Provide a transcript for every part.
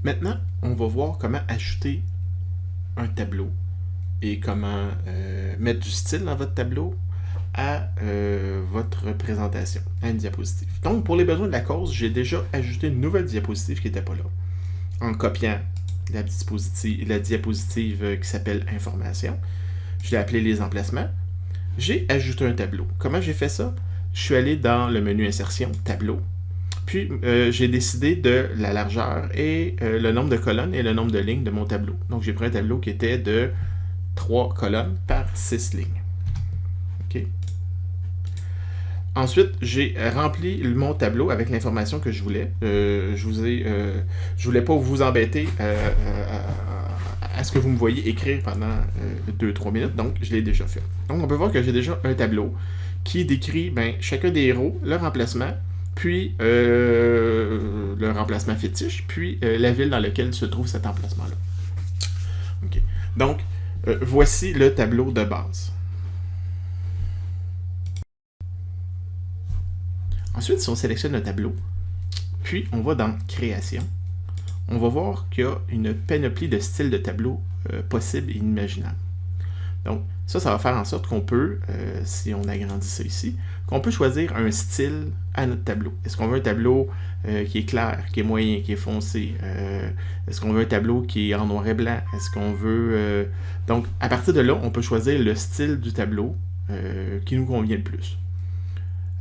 Maintenant, on va voir comment ajouter un tableau et comment mettre du style dans votre tableau à votre présentation, à une diapositive. Donc, pour les besoins de la cause, j'ai déjà ajouté une nouvelle diapositive qui n'était pas là, en copiant la diapositive qui s'appelle Information. Je l'ai appelée Les emplacements. J'ai ajouté un tableau. Comment j'ai fait ça? Je suis allé dans le menu Insertion, Tableau. Puis, j'ai décidé de la largeur et le nombre de colonnes et le nombre de lignes de mon tableau. Donc, j'ai pris un tableau qui était de 3 colonnes par 6 lignes. OK. Ensuite, j'ai rempli mon tableau avec l'information que je voulais. Je voulais pas vous embêter à ce que vous me voyez écrire pendant 2-3 minutes, donc je l'ai déjà fait. Donc, on peut voir que j'ai déjà un tableau qui décrit chacun des héros, leur emplacement, puis le remplacement fétiche, puis la ville dans laquelle se trouve cet emplacement-là. Okay. Donc, voici le tableau de base. Ensuite, si on sélectionne le tableau, puis on va dans Création, on va voir qu'il y a une panoplie de styles de tableau possibles et inimaginables. Donc, ça va faire en sorte qu'on peut, si on agrandit ça ici, qu'on peut choisir un style à notre tableau. Est-ce qu'on veut un tableau qui est clair, qui est moyen, qui est foncé? Est-ce qu'on veut un tableau qui est en noir et blanc? Est-ce qu'on veut... Donc, à partir de là, on peut choisir le style du tableau qui nous convient le plus.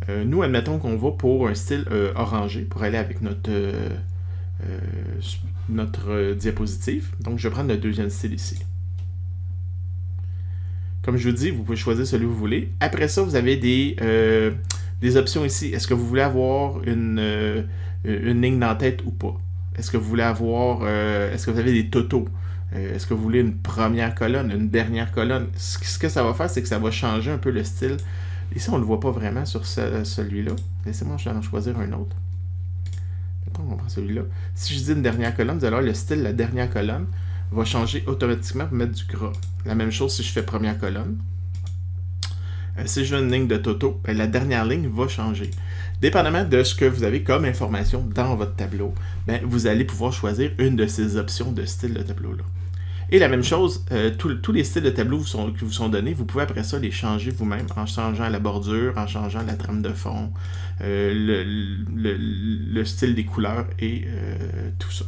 Nous, admettons qu'on va pour un style orangé, pour aller avec notre diapositive. Donc, je vais prendre le deuxième style ici. Comme je vous dis, vous pouvez choisir celui que vous voulez. Après ça, vous avez des options ici. Est-ce que vous voulez avoir une ligne d'en-tête ou pas? Est-ce que vous voulez avoir... est-ce que vous avez des totaux? Est-ce que vous voulez une première colonne, une dernière colonne? Ce que ça va faire, c'est que ça va changer un peu le style. Ici, on ne le voit pas vraiment sur celui-là. Laissez-moi en choisir un autre. Mettons qu'on prend celui-là. Si je dis une dernière colonne, vous allez voir le style de la dernière colonne va changer automatiquement pour mettre du gras. La même chose si je fais première colonne. Si je veux une ligne de toto, la dernière ligne va changer. Dépendamment de ce que vous avez comme information dans votre tableau, vous allez pouvoir choisir une de ces options de style de tableau-là. Et la même chose, tous les styles de tableau qui vous sont donnés, vous pouvez après ça les changer vous-même en changeant la bordure, en changeant la trame de fond, le style des couleurs et tout ça.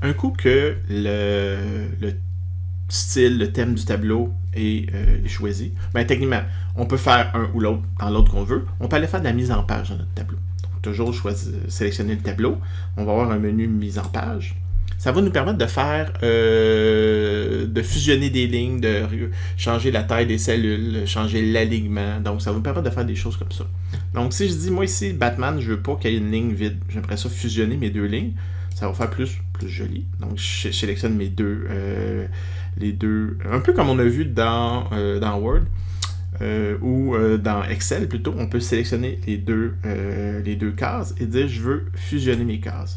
Un coup que le style, le thème du tableau est choisi, techniquement, on peut faire un ou l'autre dans l'autre qu'on veut. On peut aller faire de la mise en page dans notre tableau. Toujours sélectionner le tableau. On va avoir un menu mise en page. Ça va nous permettre de faire, de fusionner des lignes, de changer la taille des cellules, changer l'alignement. Donc, ça va nous permettre de faire des choses comme ça. Donc, si je dis, moi ici, Batman, je veux pas qu'il y ait une ligne vide. J'aimerais ça fusionner mes deux lignes. Ça va faire plus joli. Donc, je sélectionne les deux, un peu comme on a vu dans Word. Ou dans Excel plutôt, on peut sélectionner les deux cases et dire je veux fusionner mes cases.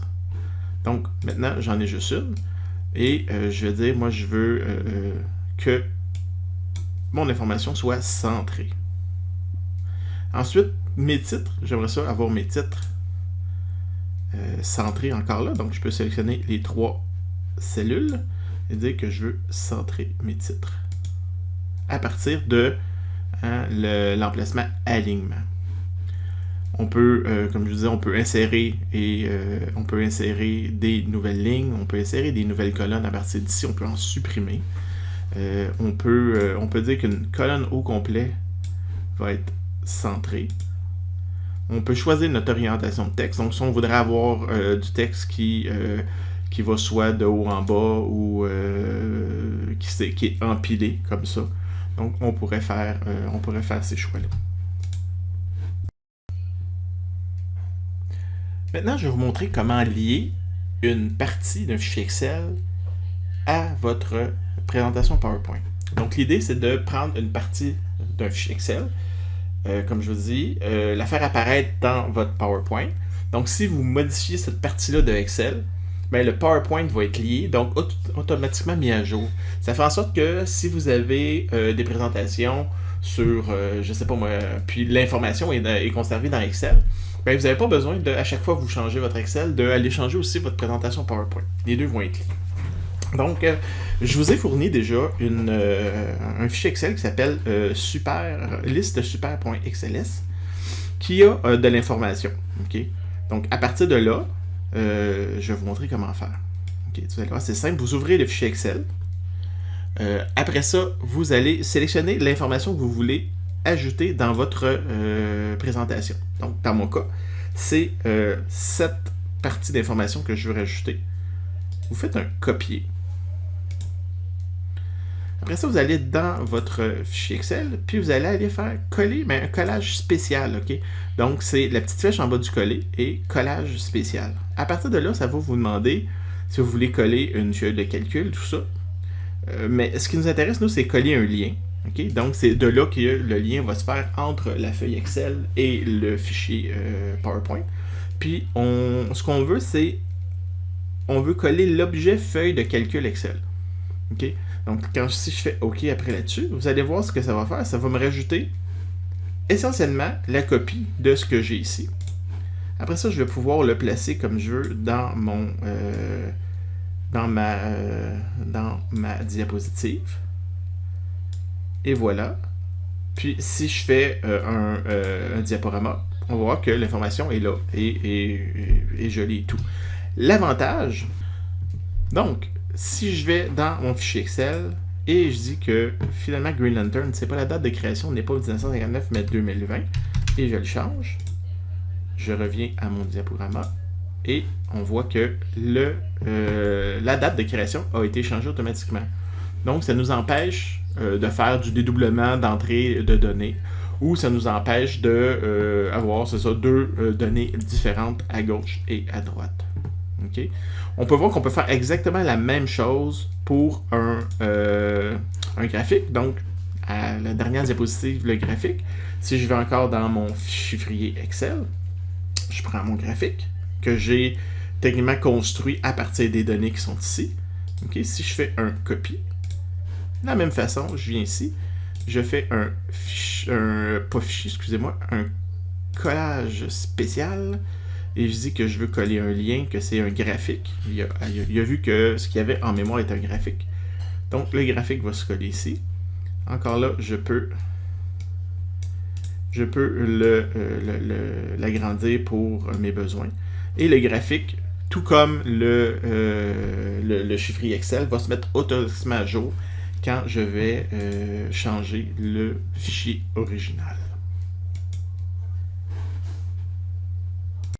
Donc maintenant j'en ai juste une et je vais dire moi je veux que mon information soit centrée. Ensuite mes titres, j'aimerais ça avoir mes titres centrés encore là, donc je peux sélectionner les 3 cellules et dire que je veux centrer mes titres à partir de l'emplacement alignement. On peut, comme je vous disais, on peut insérer des nouvelles lignes, on peut insérer des nouvelles colonnes à partir d'ici, on peut en supprimer. On peut dire qu'une colonne au complet va être centrée. On peut choisir notre orientation de texte. Donc, si on voudrait avoir du texte qui va soit de haut en bas ou qui est empilé comme ça. Donc, on pourrait faire ces choix-là. Maintenant, je vais vous montrer comment lier une partie d'un fichier Excel à votre présentation PowerPoint. Donc, l'idée, c'est de prendre une partie d'un fichier Excel, comme je vous dis, la faire apparaître dans votre PowerPoint. Donc, si vous modifiez cette partie-là de Excel, le PowerPoint va être lié, donc automatiquement mis à jour. Ça fait en sorte que si vous avez des présentations sur, je sais pas moi, puis l'information est conservée dans Excel, ben, vous n'avez pas besoin, à chaque fois que vous changez votre Excel, d'aller changer aussi votre présentation PowerPoint. Les deux vont être liés. Donc, je vous ai fourni déjà un fichier Excel qui s'appelle liste-super.xls qui a de l'information. Okay? Donc, à partir de là, je vais vous montrer comment faire. Okay? Tu vas voir, c'est simple. Vous ouvrez le fichier Excel. Après ça, vous allez sélectionner l'information que vous voulez ajouter dans votre présentation. Donc, dans mon cas, c'est cette partie d'information que je veux rajouter. Vous faites un copier. Après ça, vous allez dans votre fichier Excel, puis vous allez aller faire coller, mais un collage spécial, ok? Donc, c'est la petite flèche en bas du coller et collage spécial. À partir de là, ça va vous demander si vous voulez coller une feuille de calcul, tout ça. Mais ce qui nous intéresse, nous, c'est coller un lien. Okay? Donc, c'est de là que le lien va se faire entre la feuille Excel et le fichier PowerPoint. Puis, ce qu'on veut, c'est on veut coller l'objet feuille de calcul Excel. Okay? Donc, si je fais OK après là-dessus, vous allez voir ce que ça va faire. Ça va me rajouter essentiellement la copie de ce que j'ai ici. Après ça, je vais pouvoir le placer comme je veux dans mon dans ma diapositive. Et voilà. Puis, si je fais un diaporama, on va voir que l'information est là et jolie et tout. L'avantage, donc, si je vais dans mon fichier Excel et je dis que finalement Green Lantern, c'est pas la date de création, n'est pas 1959 mais 2020, et je le change, je reviens à mon diaporama et on voit que la date de création a été changée automatiquement. Donc, ça nous empêche de faire du dédoublement d'entrée de données ou ça nous empêche d'avoir deux données différentes à gauche et à droite. Okay? On peut voir qu'on peut faire exactement la même chose pour un graphique. Donc, à la dernière diapositive, le graphique. Si je vais encore dans mon chiffrier Excel, je prends mon graphique que j'ai techniquement construit à partir des données qui sont ici. Okay? Si je fais un copier, de la même façon, je viens ici, je fais un collage spécial. Et je dis que je veux coller un lien, que c'est un graphique. Il a vu que ce qu'il y avait en mémoire est un graphique. Donc, le graphique va se coller ici. Encore là, je peux l'agrandir pour mes besoins. Et le graphique, tout comme le chiffrier Excel, va se mettre automatiquement à jour quand je vais changer le fichier original.